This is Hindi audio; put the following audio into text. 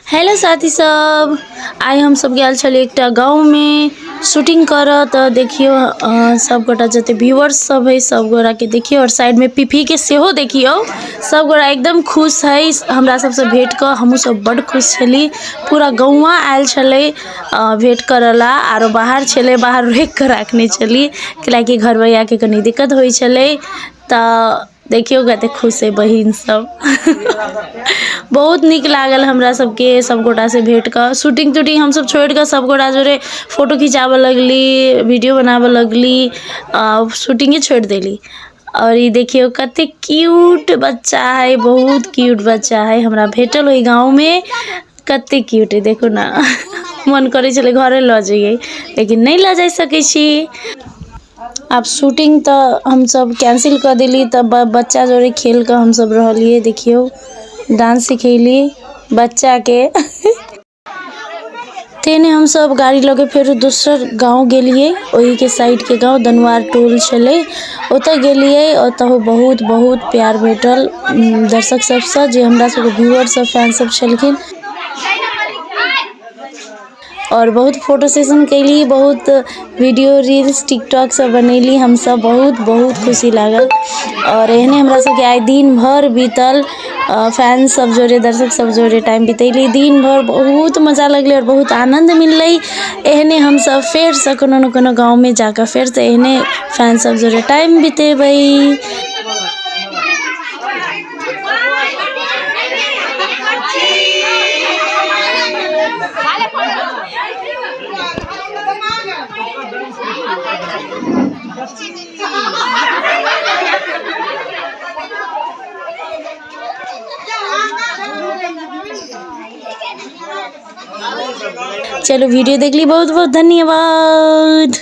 हेलो साथी सब, आई हम सब गए छल एक गाँव में शूटिंग कर। तो देखियो सब गोटा जते व्यूअर्स सब है सब गोरा के देखियो और साइड में पीपी के सेहो देखियो। सब गोरा एकदम खुश है हमरा सबसे भेंट कर। हमहू सब बड़ खुश छली। पूरा गौवा आयल छले भेंट करला और बाहर छले बाहर रोक कर रखने छली कि घर भैया के कनी दिक्कत होई छले। तो देखियो कते खुश है बहिन सब। बहुत निक लागल हमरा सबके सब गोटा से भेंट कर। शूटिंग टूटिंग हम सब छोड़ कर सब गोटा जोरे फोटो खिंचावे लगली, वीडियो बनावे लगली, शूटिंगे छोड़ देली। और ये देखियो कते क्यूट बच्चा है, बहुत क्यूट बच्चा है हमरा भेटल ओई गाँव में। कते क्यूट है देखो ना। मन करे चले घरे ल जाइए लेकिन नहीं ल जा सके छी। अब शूटिंग तो हम सब कैंसिल कर दिली। तब बच्चा जोरे खेल कर हम सब रहलिए। देखियो डांस सिखैली बच्चा के। तेने हम सब गाड़ी लगे फिर दूसर गाँव गेलिए। वही के साइड के गाँव दनवार टोल छले ओत गेलिए। ओत बहुत बहुत प्यार भेटल दर्शक सबसे, जे हमरा सब व्यूअर सब फैन सब छलखिन। और बहुत फोटो सेशन कैली, बहुत वीडियो रील्स टिकटॉक सब बनैली। हम सब बहुत खुशी लागल। और एहने हमरा सब के आज दिन भर बीतल फैन सब जोरे दर्शक सब जोरे टाइम बितैली। दिन भर बहुत मजा लगले और बहुत आनंद मिलले। एहने हम सब फिर से कोनो न कोनो गाँव में जाकर फिर से एहने फैन सब जोरे टाइम बितेबै। चलो वीडियो देख ली, बहुत बहुत धन्यवाद।